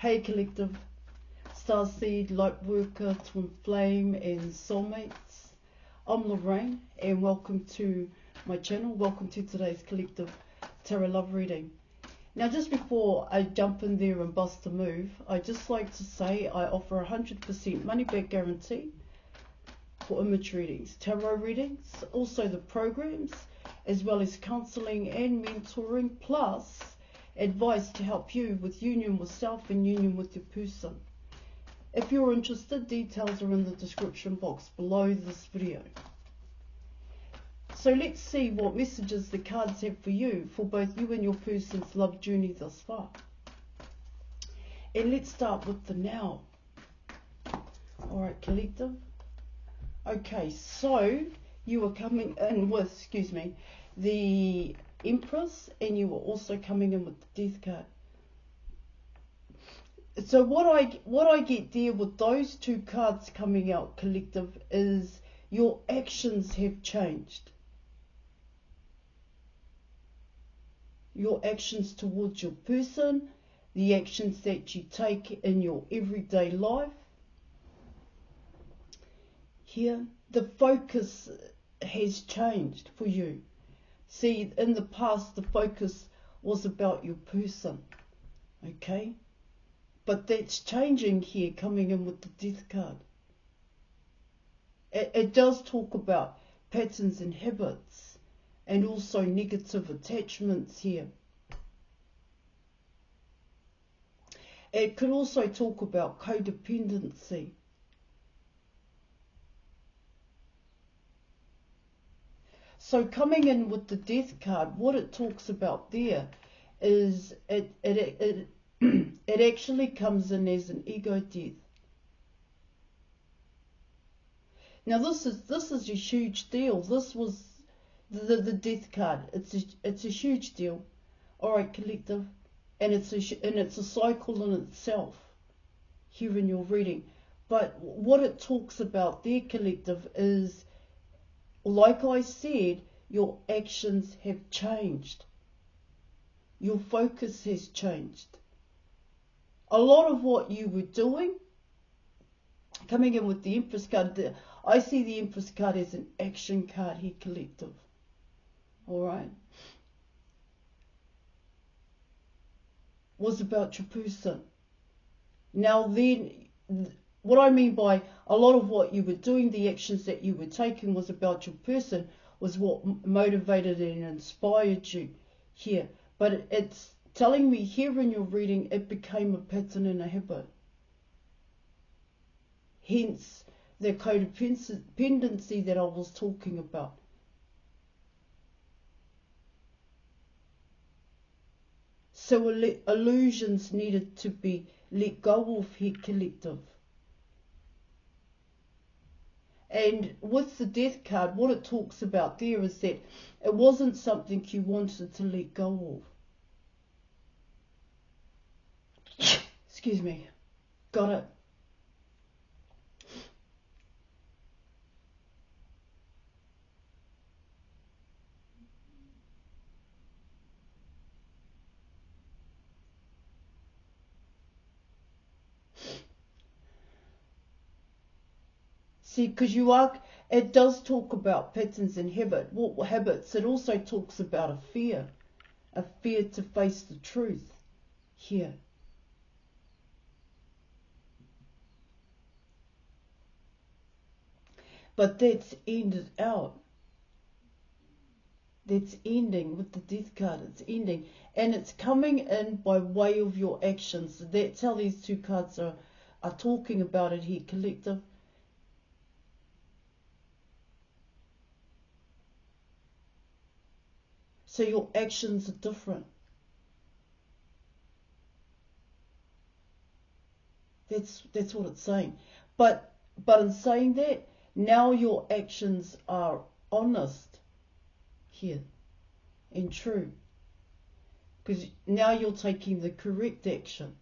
Hey Collective, Starseed, Lightworker, Twin Flame and Soulmates. I'm Lorraine and welcome to my channel. Welcome to today's Collective Tarot Love Reading. Now just before I jump in there and bust a move, I'd just like to say I offer 100% money back guarantee for image readings, tarot readings, also the programs, as well as counselling and mentoring, plus advice to help you with union with self and union with your person. If you're interested, details are in the description box below this video. So let's see what messages the cards have for you, for both you and your person's love journey thus far. And let's start with the now. Alright, Collective. Okay, so you are coming in with, the Empress, and you are also coming in with the Death card. So what I get there with those two cards coming out, Collective, is your actions have changed. Your actions towards your person, the actions that you take in your everyday life. Here, the focus has changed for you. See, in the past, the focus was about your person, okay? But that's changing here, coming in with the Death card. It does talk about patterns and habits, and also negative attachments here. It could also talk about codependency. So coming in with the Death card, what it talks about there is it actually comes in as an ego death. Now this is a huge deal. This was the Death card. It's a huge deal. All right, Collective, and it's a cycle in itself here in your reading. But what it talks about there, Collective, is, like I said, your actions have changed. Your focus has changed. A lot of what you were doing, coming in with the Empress card, I see the Empress card as an action card here, Collective. Alright? Was about your person. Now then, what I mean by a lot of what you were doing, the actions that you were taking was about your person, was what motivated and inspired you here. But it's telling me here in your reading, it became a pattern and a habit. Hence, the codependency that I was talking about. So illusions needed to be let go of here, Collective. And with the Death card, what it talks about there is that it wasn't something you wanted to let go of. Excuse me. Got it. See, because it does talk about patterns and habits. It also talks about a fear to face the truth here. But that's ended out. That's ending with the Death card. It's ending. And it's coming in by way of your actions. That's how these two cards are talking about it here, Collective. So your actions are different. That's what it's saying. But in saying that, now your actions are honest here and true. Because now you're taking the correct action.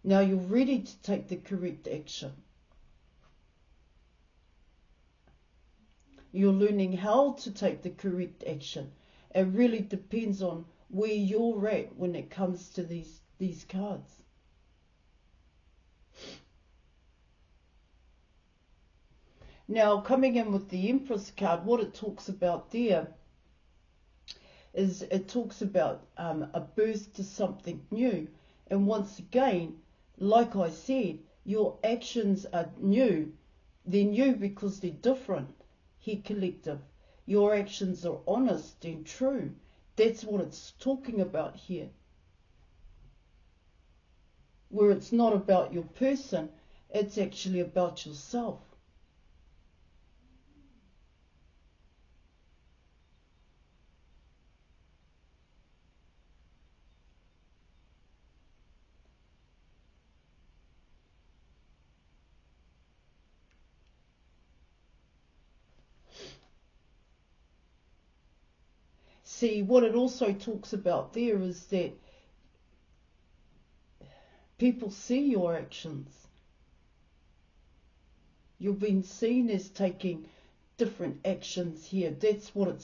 Now you're ready to take the correct action. You're learning how to take the correct action. It really depends on where you're at when it comes to these cards. Now, coming in with the Empress card, what it talks about there is it talks about a birth to something new. And once again, like I said, your actions are new. They're new because they're different. Here, collective. Your actions are honest and true. That's what it's talking about here. Where it's not about your person, it's actually about yourself. See, what it also talks about there is that people see your actions. You've been seen as taking different actions here. That's what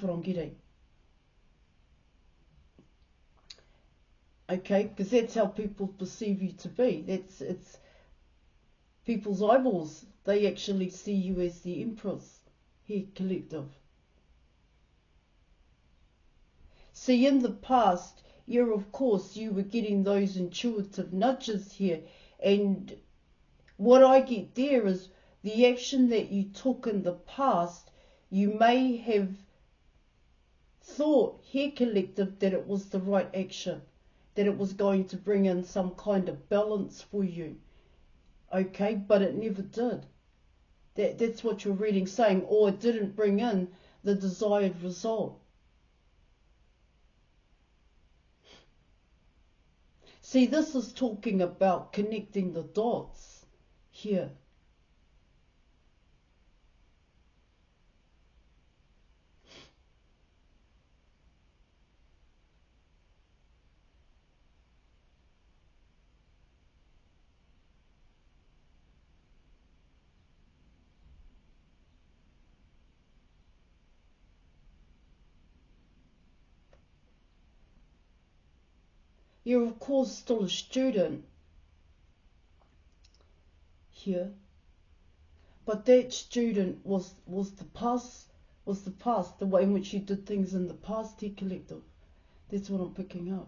I'm getting. Okay, because that's how people perceive you to be. It's people's eyeballs. They actually see you as the Empress here, collective. See, in the past, of course, you were getting those intuitive nudges here. And what I get there is the action that you took in the past, you may have thought here, collective, that it was the right action, that it was going to bring in some kind of balance for you. Okay, but it never did. That's what you're reading saying, or it didn't bring in the desired result. See, this is talking about connecting the dots here. You're of course still a student here, but that student was the past, the way in which you did things in the past here, collective. That's what I'm picking up.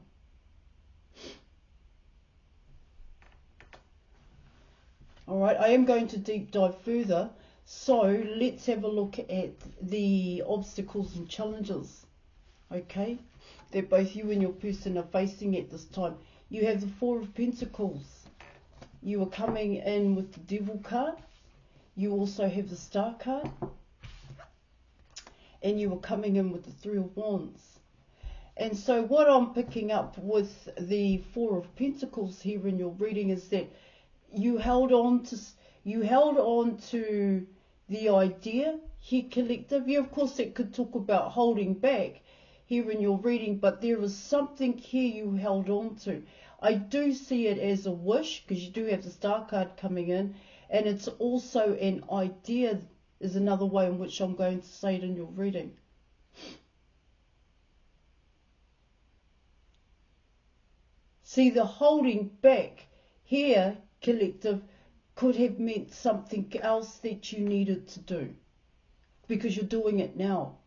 Alright, I am going to deep dive further, so let's have a look at the obstacles and challenges, okay, that both you and your person are facing at this time. You have the Four of Pentacles. You are coming in with the Devil card. You also have the Star card. And you are coming in with the Three of Wands. And so what I'm picking up with the Four of Pentacles here in your reading is that you held on to the idea here, collective. Yeah, of course, it could talk about holding back here in your reading, but there is something here you held on to. I do see it as a wish, because you do have the Star card coming in, and it's also an idea, is another way in which I'm going to say it in your reading. See, the holding back here, collective, could have meant something else that you needed to do, because you're doing it now.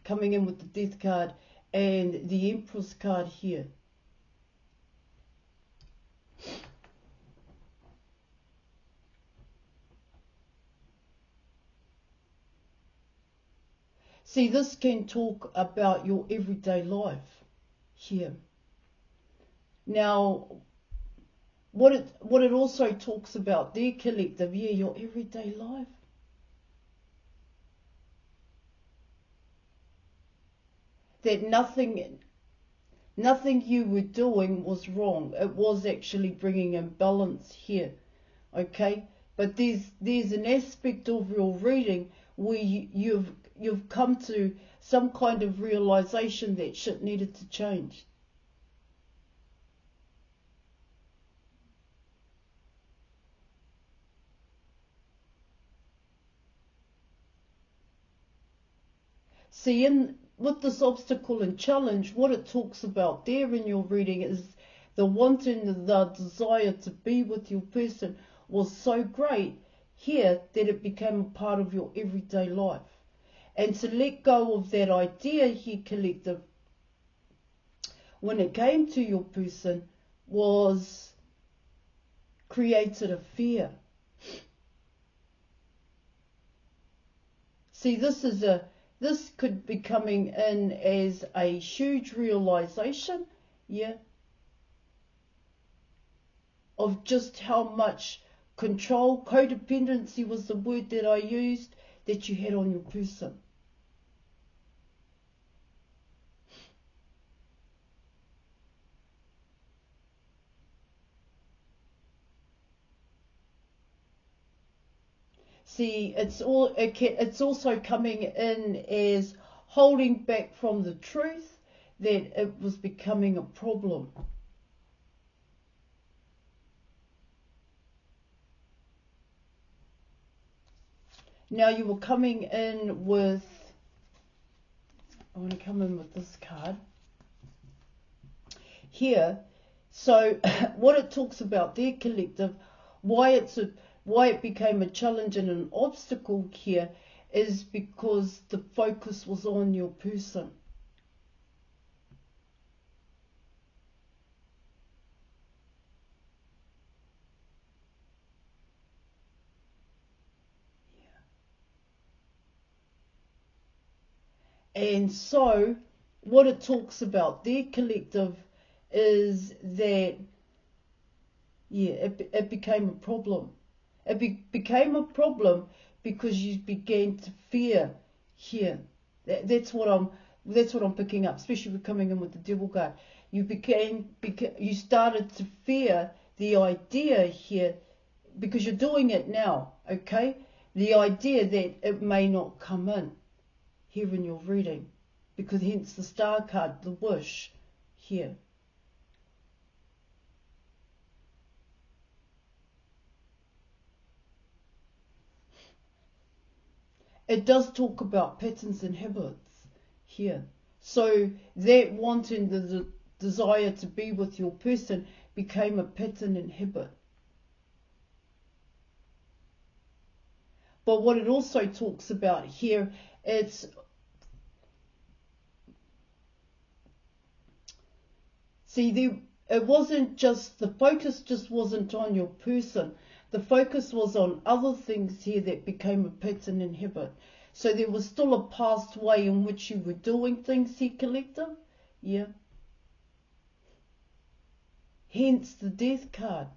Coming in with the Death card and the Empress card here. See, this can talk about your everyday life here. Now, what it also talks about there, collective, yeah, your everyday life. That nothing you were doing was wrong. It was actually bringing in balance here, okay? But there's an aspect of your reading where you've come to some kind of realization that shit needed to change. See, in with this obstacle and challenge, what it talks about there in your reading is the wanting, the desire to be with your person was so great here that it became a part of your everyday life. And to let go of that idea here, collective, when it came to your person, was created a fear. See, this could be coming in as a huge realization, yeah, of just how much control, codependency was the word that I used, that you had on your person. See, it's also coming in as holding back from the truth that it was becoming a problem. Now you were coming in with, I want to come in with this card here. So what it talks about there, collective, why it became a challenge and an obstacle here is because the focus was on your person. And so what it talks about there, collective, is that, yeah, it became a problem. It became a problem because you began to fear here. That's what I'm picking up, especially with coming in with the devil card. You started to fear the idea here, because you're doing it now, okay? The idea that it may not come in here in your reading, because hence the star card, the wish here. It does talk about patterns and habits here. So that wanting, the desire to be with your person became a pattern and habit. But what it also talks about here, it wasn't just, the focus just wasn't on your person. The focus was on other things here that became a pattern and habit. So there was still a past way in which you were doing things here, collective. Yeah. Hence the death card,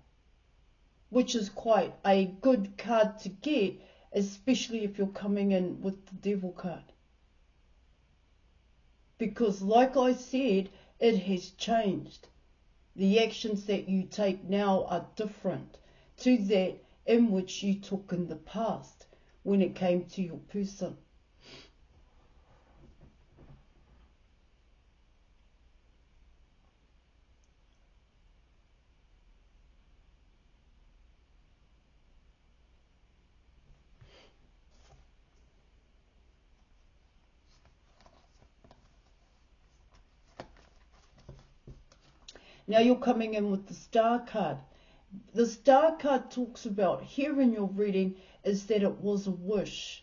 which is quite a good card to get, especially if you're coming in with the devil card. Because like I said, it has changed. The actions that you take now are different to that in which you took in the past when it came to your person. Now you're coming in with the star card. The star card talks about here in your reading is that it was a wish.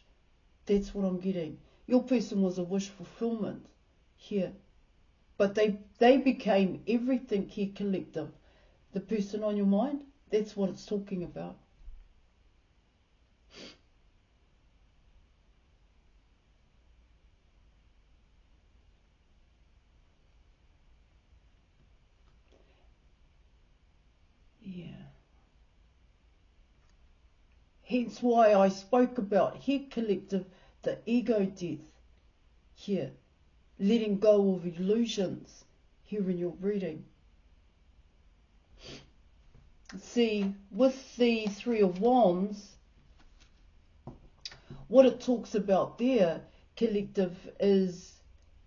That's what I'm getting. Your person was a wish fulfillment here. But they became everything here, collective. The person on your mind, that's what it's talking about. Yeah. Hence why I spoke about here, collective, the ego death here. Letting go of illusions here in your reading. See, with the Three of Wands, what it talks about there, collective, is,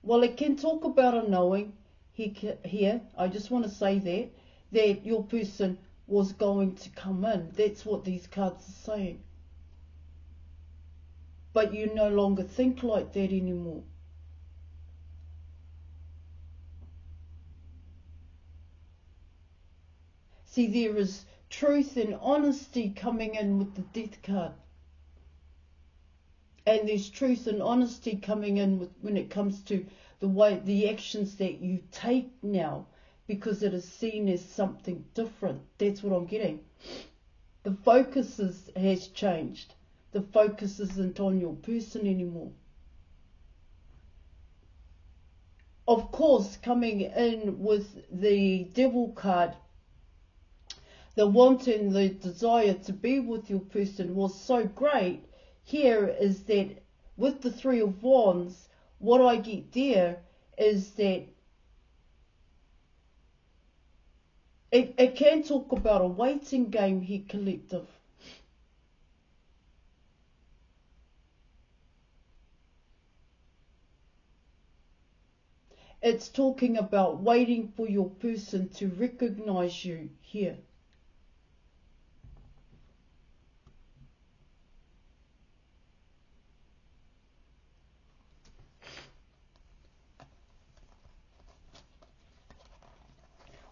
well, it can talk about a knowing here. I just want to say that your person was going to come in. That's what these cards are saying. But you no longer think like that anymore. See, there is truth and honesty coming in with the death card. And there's truth and honesty coming in with, when it comes to the actions that you take now, because it is seen as something different. That's what I'm getting. The focus has changed. The focus isn't on your person anymore. Of course, coming in with the devil card, the want and the desire to be with your person was so great. Here is that with the Three of Wands, what I get there is that it can talk about a waiting game here, collective. It's talking about waiting for your person to recognize you here.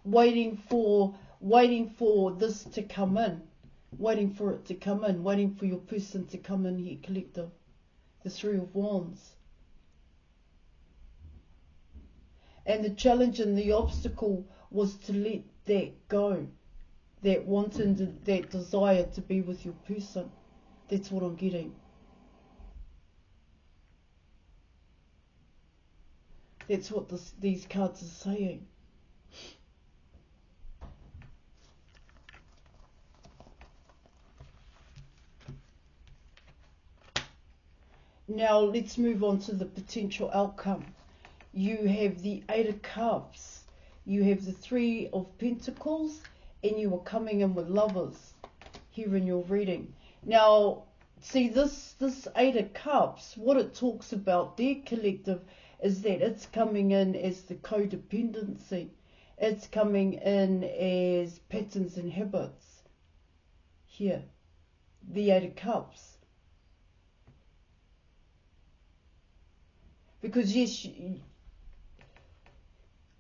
Waiting for this to come in. Waiting for it to come in. Waiting for your person to come in here, collective. The Three of Wands. And the challenge and the obstacle was to let that go. That want and that desire to be with your person. That's what I'm getting. That's what these cards are saying. Now let's move on to the potential outcome. You have the Eight of Cups, you have the Three of Pentacles, and you are coming in with Lovers here in your reading. Now, see this Eight of Cups, what it talks about there, collective, is that it's coming in as the codependency. It's coming in as patterns and habits. Here, the Eight of Cups. Because yes,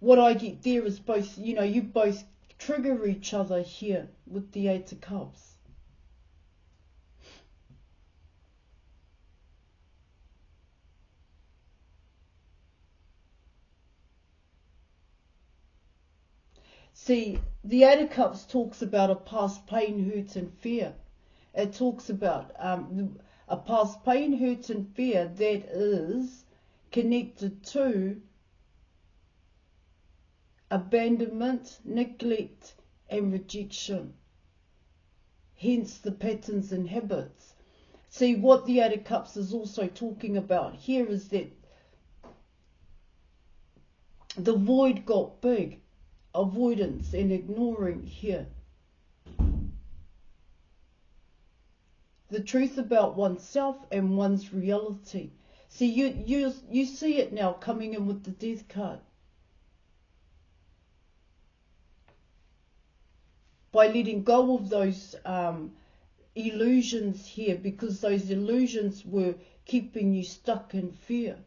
what I get there is both, you both trigger each other here with the Eight of Cups. See, the Eight of Cups talks about a past pain, hurt and fear. It talks about a past pain, hurt and fear that is connected to abandonment, neglect and rejection. Hence the patterns and habits. See, what the Eight of Cups is also talking about here is that the void got big. Avoidance and ignoring here. The truth about oneself and one's reality. See, you see it now coming in with the Death card. By letting go of those illusions here, because those illusions were keeping you stuck in fear.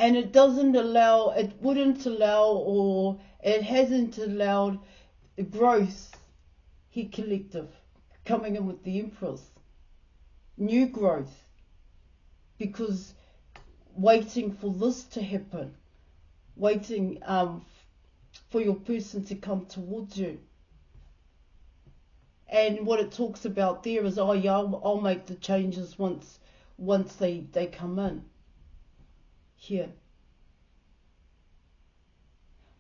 And it wouldn't allow, or it hasn't allowed the growth here, collective, coming in with the Empress. New growth. Because waiting for this to happen, waiting for your person to come towards you. And what it talks about there is, oh yeah, I'll make the changes once they come in. Here.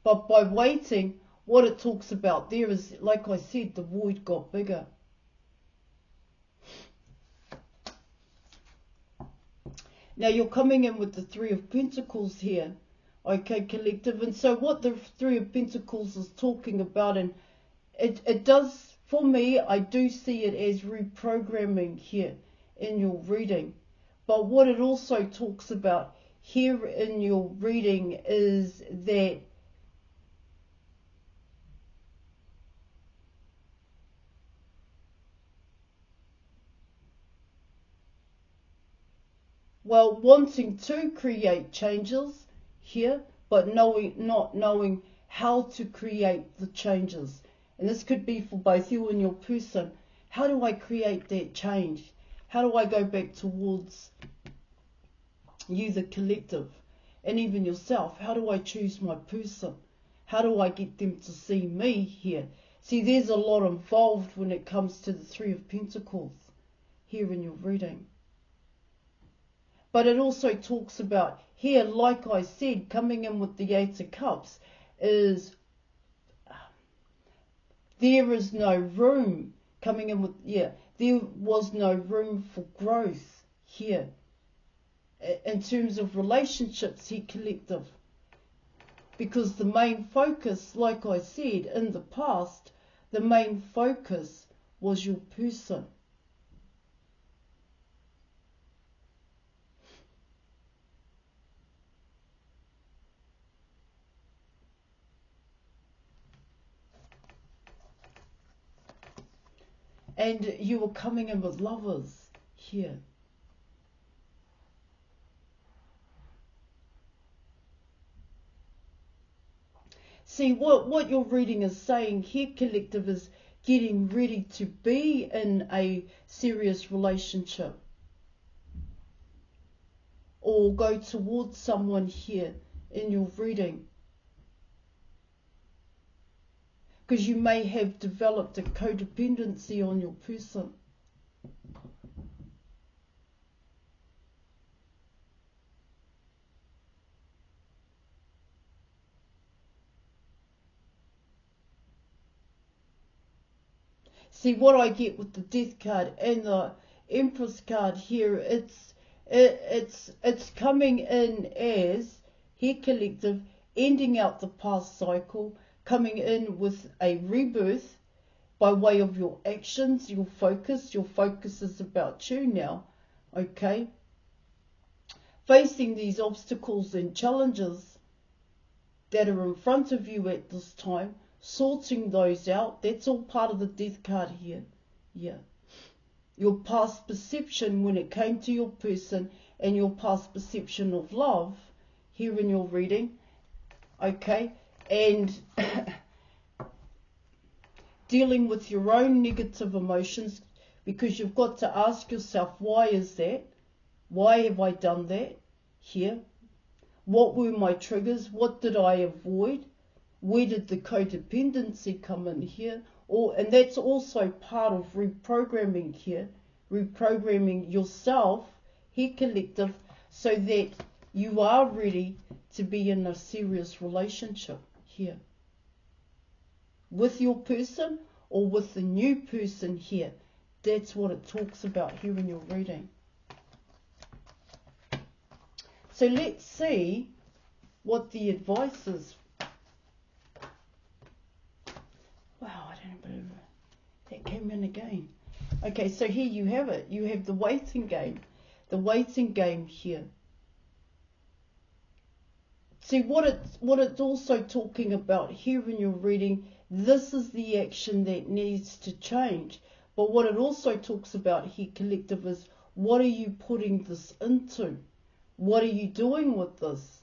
But by waiting, what it talks about there is, like I said, the void got bigger. Now you're coming in with the Three of Pentacles here, okay, collective. And so what the Three of Pentacles is talking about, and it does, for me, I do see it as reprogramming here in your reading. But what it also talks about here in your reading is that well, wanting to create changes here, but not knowing how to create the changes. And this could be for both you and your person. How do I create that change? How do I go back towards you, the collective, and even yourself? How do I choose my person? How do I get them to see me here? See, there's a lot involved when it comes to the Three of Pentacles here in your reading. But it also talks about here, like I said, coming in with the Eight of Cups, is there is no room coming in with, there was no room for growth here. In terms of relationships here, collective. Because the main focus, like I said, in the past, the main focus was your person. And you were coming in with Lovers here. See, what your reading is saying here, collective, is getting ready to be in a serious relationship. Or go towards someone here in your reading. Because you may have developed a codependency on your person. See, what I get with the Death card and the Empress card here, it's coming in as, here, collective, ending out the past cycle, coming in with a rebirth by way of your actions, your focus. Your focus is about you now, okay? Facing these obstacles and challenges that are in front of you at this time, sorting those out. That's all part of the Death card here. Yeah. Your past perception when it came to your person and your past perception of love here in your reading. Okay. And dealing with your own negative emotions, because you've got to ask yourself, why is that? Why have I done that here? What were my triggers? What did I avoid? Where did the codependency come in here? And that's also part of reprogramming here, reprogramming yourself here, collective, so that you are ready to be in a serious relationship here with your person or with the new person here. That's what it talks about here in your reading. So let's see what the advice is. Wow, I don't know, that came in again. Okay, so here you have it. You have the waiting game. The waiting game here. See, what it's also talking about here in your reading, this is the action that needs to change. But what it also talks about here, collective, is what are you putting this into? What are you doing with this?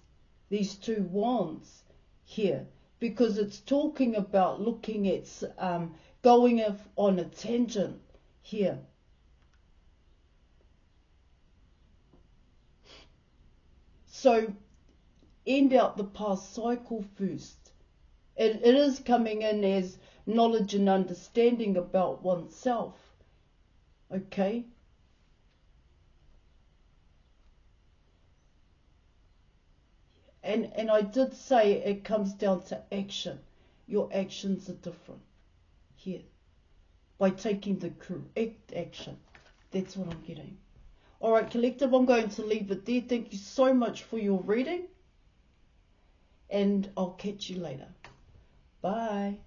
These two wands here. Because it's talking about looking at going on a tangent here. So end out the past cycle first. It is coming in as knowledge and understanding about oneself. Okay? And I did say it comes down to action. Your actions are different here. By taking the correct action. That's what I'm getting. Alright, collective, I'm going to leave it there. Thank you so much for your reading. And I'll catch you later. Bye.